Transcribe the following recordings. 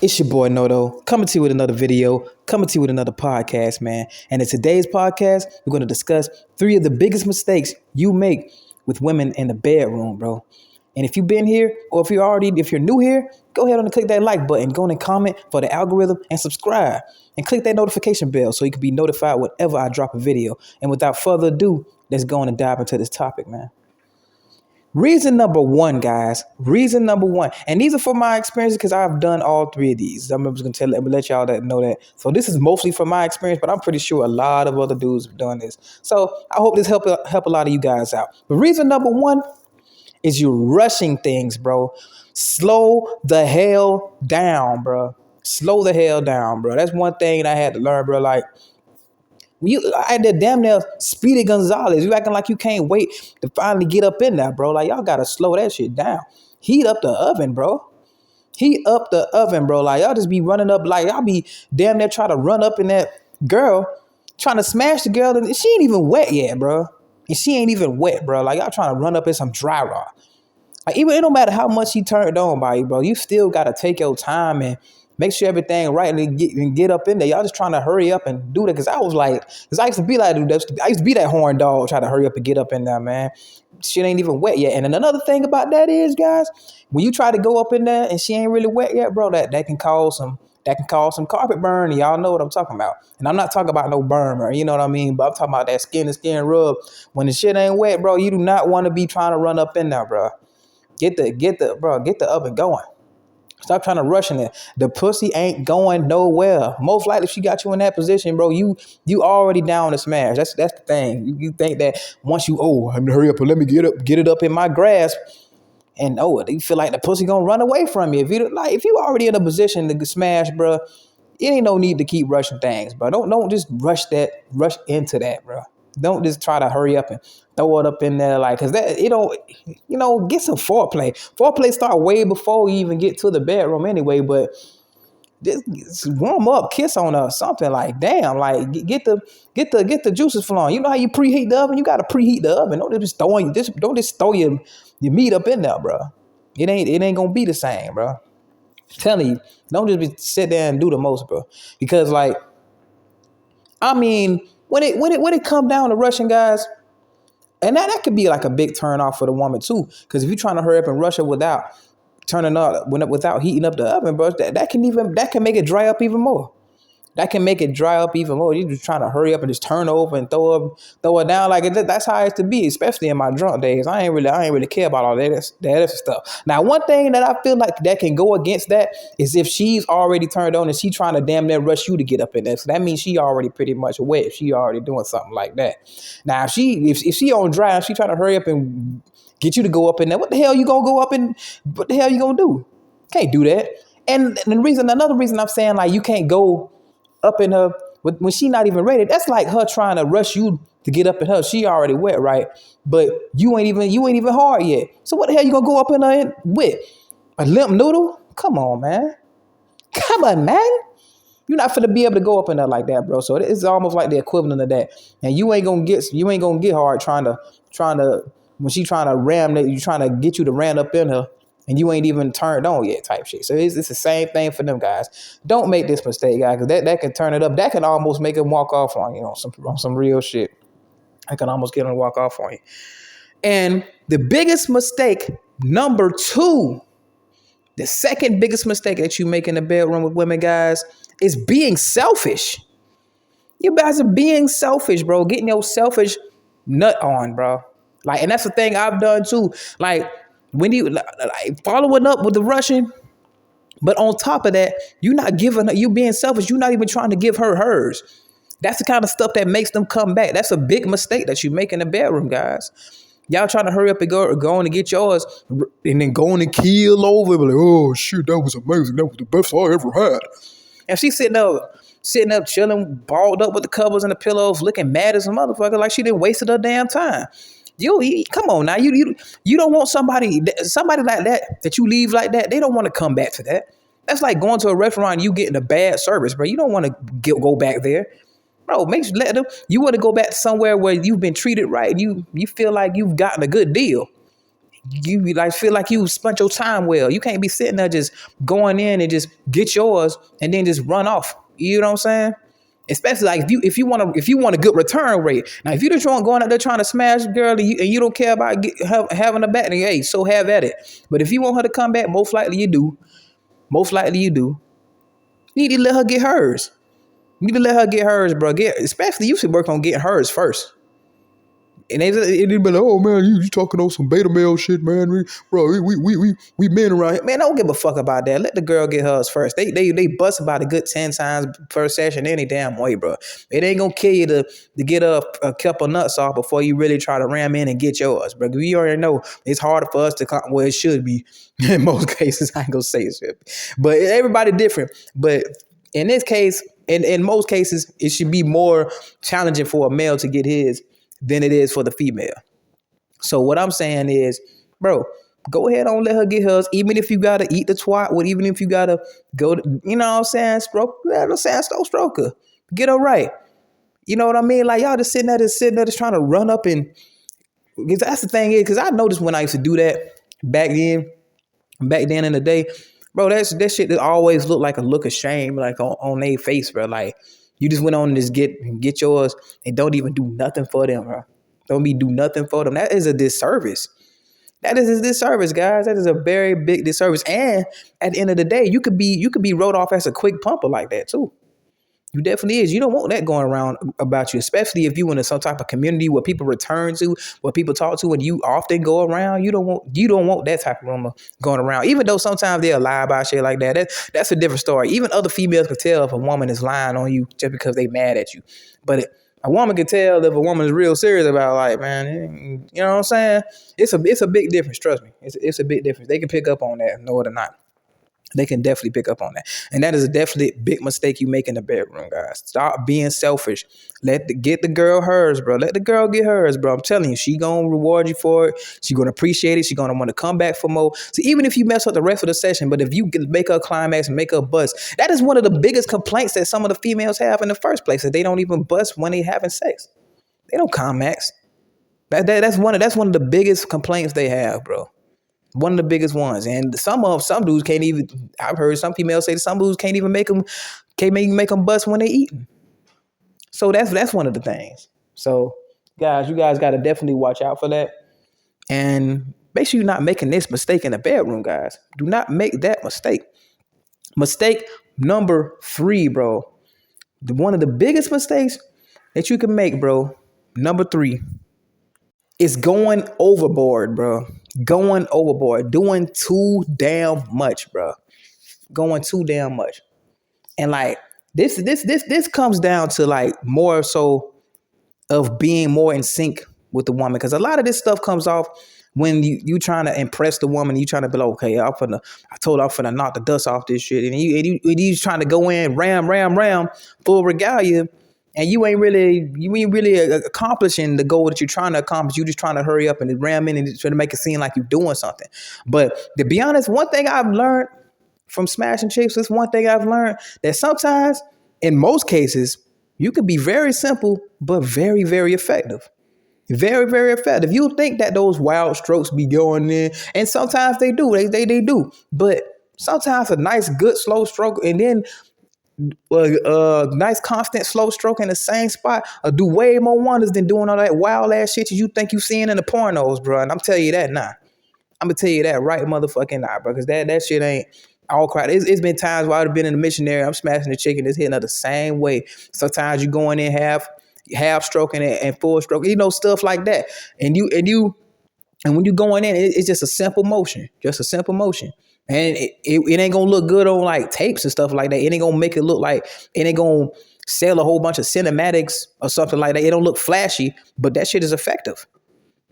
It's your boy Noto, coming to you with another video, coming to you with another podcast, man. And in today's podcast, we're going to discuss 3 of the biggest mistakes you make with women in the bedroom, bro. And if you've been here, or if you're new here, go ahead and click that like button, go and comment for the algorithm, and subscribe. And click that notification bell so you can be notified whenever I drop a video. And without further ado, let's go on and dive into this topic, man. Reason number 1, guys. Reason number 1, and these are from my experience because I've done all 3 of these. I'm just gonna let y'all know that. So this is mostly from my experience, but I'm pretty sure a lot of other dudes have done this. So I hope this help a lot of you guys out. But reason number 1 is you're rushing things, bro. Slow the hell down, bro. Slow the hell down, bro. That's one thing I had to learn, bro. Like, I had that damn near Speedy Gonzalez. You acting like you can't wait to finally get up in there, bro. Like, y'all gotta slow that shit down. Heat up the oven, bro. Heat up the oven, bro. Like, y'all just be running up, like, y'all be damn near trying to run up in that girl, trying to smash the girl, and she ain't even wet yet, bro. And she ain't even wet, bro. Like, y'all trying to run up in some dry rot. Like, even it don't matter how much she turned on by you, bro. You still gotta take your time and make sure everything right and get up in there. Y'all just trying to hurry up and do that. Cause I used to be like, I used to be that horn dog trying to hurry up and get up in there, man. Shit ain't even wet yet. And then another thing about that is, guys, when you try to go up in there and she ain't really wet yet, bro, that can cause some carpet burn. And y'all know what I'm talking about. And I'm not talking about no burn, you know what I mean? But I'm talking about that skin to skin rub. When the shit ain't wet, bro, you do not want to be trying to run up in there, bro. Get the oven going. Stop trying to rush in it. The pussy ain't going nowhere. Most likely, if she got you in that position, bro, you already down to smash. That's the thing. You think that once I'm gonna hurry up and let me get it up in my grasp, and you feel like the pussy gonna run away from you. If you already in a position to smash, bro, it ain't no need to keep rushing things, bro. Don't just rush into that, bro. Don't just try to hurry up and throw it up in there, like, cause that get some foreplay. Foreplay start way before you even get to the bedroom anyway. But just warm up, kiss on her, something like, damn, like get the juices flowing. You know how you preheat the oven? You gotta preheat the oven. Don't just throw your meat up in there, bro. It ain't gonna be the same, bro. I'm telling you, don't just sit there and do the most, bro. Because, like, I mean, when it come down to rushing, guys, and that could be like a big turn off for the woman too. Because if you're trying to hurry up and rush it without heating up the oven, bro, that can make it dry up even more. That can make it dry up even more. You're just trying to hurry up and just turn over and throw it down. Like, that's how it has to be, especially in my drunk days. I ain't really care about all that other stuff. Now, one thing that I feel like that can go against that is if she's already turned on and she trying to damn near rush you to get up in there. So that means she already pretty much wet if she already doing something like that. Now, if she on dry and she trying to hurry up and get you to go up in there, what the hell you gonna go up and what the hell you gonna do? Can't do that. And another reason I'm saying, like, you can't go up in her when she not even ready. That's like her trying to rush you to get up in her. She already wet, right? But you ain't even hard yet. So what the hell you gonna go up in her with? A limp noodle? Come on, man. Come on, man. You're not finna be able to go up in there like that, bro. So it's almost like the equivalent of that. And you ain't gonna get hard trying to when she trying to ram that, you trying to get you to ram up in her. And you ain't even turned on yet, type shit. So it's the same thing for them guys. Don't make this mistake, guys, because that can turn it up. That can almost make them walk off on you, on some real shit. I can almost get them to walk off on you. And the biggest mistake, number 2, the second biggest mistake that you make in the bedroom with women, guys, is being selfish. You guys are being selfish, bro. Getting your selfish nut on, bro. Like, and that's the thing I've done too. Like, when you like following up with the rushing, but on top of that, you being selfish. You're not even trying to give her hers. That's the kind of stuff that makes them come back. That's a big mistake that you make in the bedroom, guys. Y'all trying to hurry up and go on and get yours, and then go on and keel over. Like, oh shit, that was amazing. That was the best I ever had. And she's sitting up, chilling, balled up with the covers and the pillows, looking mad as a motherfucker, like she didn't wasted her damn time. Come on now. You don't want somebody like that you leave like that. They don't want to come back to that. That's like going to a restaurant and you getting a bad service, bro. You don't want to go back there. Bro, you want to go back to somewhere where you've been treated right. You feel like you've gotten a good deal. You like feel like you spent your time well. You can't be sitting there just going in and just get yours and then just run off. You know what I'm saying? Especially like if you want a good return rate. Now if you just going out there trying to smash a girl and you don't care about having a back, then hey, so have at it. But if you want her to come back, most likely you do. Most likely you do. You need to let her get hers. You need to let her get hers, bro. Especially you should work on getting hers first. And they be like, oh man, you talking on some beta male shit, man. We men around here. Man, don't give a fuck about that. Let the girl get hers first. They bust about a good 10 times per session any damn way, bro. It ain't gonna kill you to get a couple nuts off before you really try to ram in and get yours, bro. We already know it's harder for us to come, well, it should be in most cases. I ain't gonna say it should be. But everybody different. But in this case, in most cases, it should be more challenging for a male to get his than it is for the female. So what I'm saying is, bro, go ahead on, let her get hers, even if you gotta eat the twat, or even if you gotta go to, you know what I'm saying, stroke her. Get her right. You know what I mean? Like y'all just sitting there just trying to run up and, because that's the thing is, because I noticed when I used to do that back then in the day, bro, that shit that always looked like a look of shame, like on their face, bro. Like you just went on and just get yours and don't even do nothing for them, bro. Don't do nothing for them. That is a disservice. That is a disservice, guys. That is a very big disservice. And at the end of the day, you could be wrote off as a quick pumper like that too. You definitely is. You don't want that going around about you, especially if you in some type of community where people return to, where people talk to, and you often go around. You don't want that type of rumor going around. Even though sometimes they'll lie about shit like that. That's a different story. Even other females can tell if a woman is lying on you just because they mad at you. But a woman can tell if a woman is real serious about, like, man, you know what I'm saying? It's a big difference. Trust me, it's a big difference. They can pick up on that, know it or not. They can definitely pick up on that. And that is a definitely big mistake you make in the bedroom, guys. Stop being selfish. Get the girl hers, bro. Let the girl get hers, bro. I'm telling you, she gonna reward you for it. She gonna appreciate it. She gonna want to come back for more. So even if you mess up the rest of the session, but if you can make her climax and make her bust, that is one of the biggest complaints that some of the females have in the first place, that they don't even bust when they having sex. They don't climax. That's one of the biggest complaints they have, bro. One of the biggest ones. And some dudes can't even, I've heard some females say that some dudes can't make them bust when they eating. So that's one of the things. So guys, you guys got to definitely watch out for that. And make sure you're not making this mistake in the bedroom, guys. Do not make that mistake. Mistake number 3, bro. One of the biggest mistakes that you can make, bro. Number 3 is going overboard, bro. Going overboard. Doing too damn much, bro. Going too damn much. And like this comes down to like more so of being more in sync with the woman. Because a lot of this stuff comes off when you trying to impress the woman. You trying to be like, okay, I told her I'm finna knock the dust off this shit. And you trying to go in, ram, full regalia. And you ain't really accomplishing the goal that you're trying to accomplish. You just trying to hurry up and ram in and try to make it seem like you're doing something. But to be honest, one thing I've learned from smashing chicks is one thing I've learned, that sometimes, in most cases, you can be very simple, but very, very effective. Very, very effective. You think that those wild strokes be going in, and sometimes they do. They do. But sometimes a nice, good, slow stroke, and then nice constant slow stroke in the same spot do way more wonders than doing all that wild ass shit you think you seeing in the pornos, bro. And I'm telling you that now. I'm gonna tell you that right motherfucking now, bro, because that shit ain't all crowd. It's been times where I've been in the missionary, I'm smashing the chicken, it's hitting her the same way. Sometimes you going in half stroking and full stroke, stuff like that. And when you going in, it's just a simple motion, And it ain't gonna look good on like tapes and stuff like that. It ain't gonna make it look like, it ain't gonna sell a whole bunch of cinematics or something like that. It don't look flashy, but that shit is effective.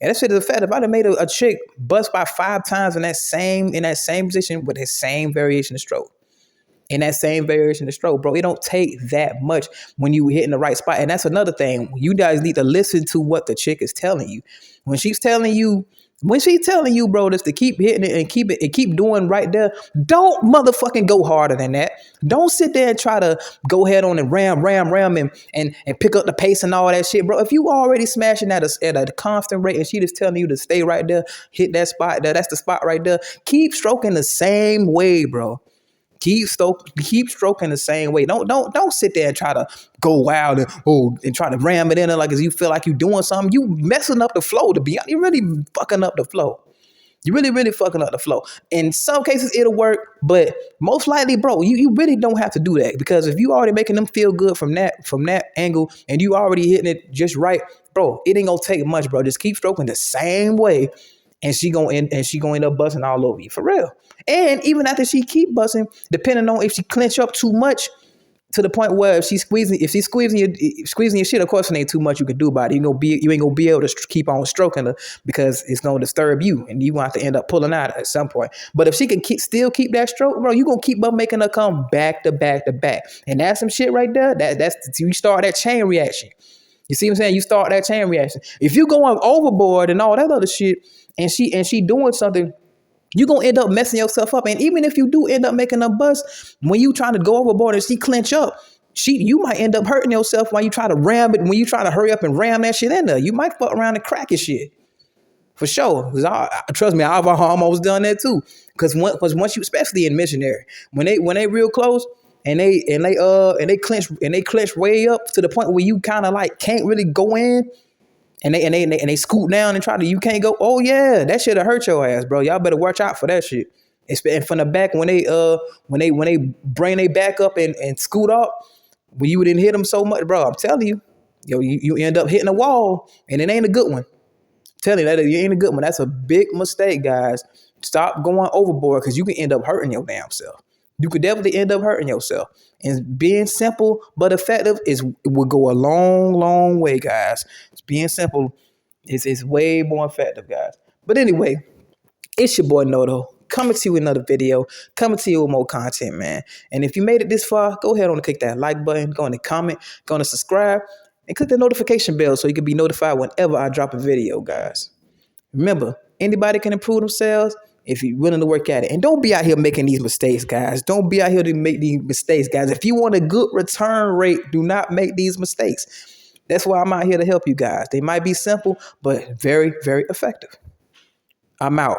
And that shit is effective. I done made a chick bust by 5 times in that same position with the same variation of stroke. In that same variation of stroke, bro. It don't take that much when you hit in the right spot. And that's another thing. You guys need to listen to what the chick is telling you. When she's telling you When she telling you, bro, just to keep hitting it and keep doing right there, don't motherfucking go harder than that. Don't sit there and try to go head on and ram and pick up the pace and all that shit, bro. If you already smashing at a constant rate and she just telling you to stay right there, hit that spot there, that's the spot right there. Keep stroking the same way, bro. Keep stroking the same way. Don't sit there and try to go wild and try to ram it in there like as you feel like you doing something. You messing up the flow to be honest. You really fucking up the flow. You really fucking up the flow. In some cases it'll work, but most likely, bro, you really don't have to do that because if you already making them feel good from that angle and you already hitting it just right, bro, it ain't gonna take much, bro. Just keep stroking the same way and she gonna end up busting all over you for real. And even after she keep busting, depending on if she clench up too much to the point where if she's squeezing your shit, of course it ain't too much you can do about it. You ain't gonna be able to keep on stroking her because it's gonna disturb you, and you want to end up pulling out at some point. But if she can still keep that stroke, bro, you gonna keep up making her come back to back to back, and that's some shit right there. That's you start that chain reaction. You see what I'm saying? You start that chain reaction. If you going overboard and all that other shit, and she doing something, you gonna end up messing yourself up. And even if you do end up making a bust, when you trying to go overboard and she clench up, you might end up hurting yourself while you try to ram it. When you try to hurry up and ram that shit in there, you might fuck around and crack your shit. For sure. Trust me, I've almost done that too. Because once you, especially in missionary, when they real close and they clench way up to the point where you kind of like can't really go in, and they scoot down and try to, you can't go. Oh yeah, that shit'll hurt your ass, bro. Y'all better watch out for that shit. And from the back when they bring they back up and scoot up, when you didn't hit them so much, bro. I'm telling you, you end up hitting a wall, and it ain't a good one. Tell you that it ain't a good one. That's a big mistake, guys. Stop going overboard because you can end up hurting your damn self. You could definitely end up hurting yourself. And being simple but effective will go a long, long way, guys. Being simple is way more effective, guys. But anyway, it's your boy Noto coming to you with another video, coming to you with more content, man. And if you made it this far, go ahead and click that like button, go on and comment, go on and subscribe, and click the notification bell so you can be notified whenever I drop a video, guys. Remember, anybody can improve themselves if you're willing to work at it. And don't be out here making these mistakes, guys. Don't be out here to make these mistakes, guys. If you want a good return rate, do not make these mistakes. That's why I'm out here to help you guys. They might be simple, but very, very effective. I'm out.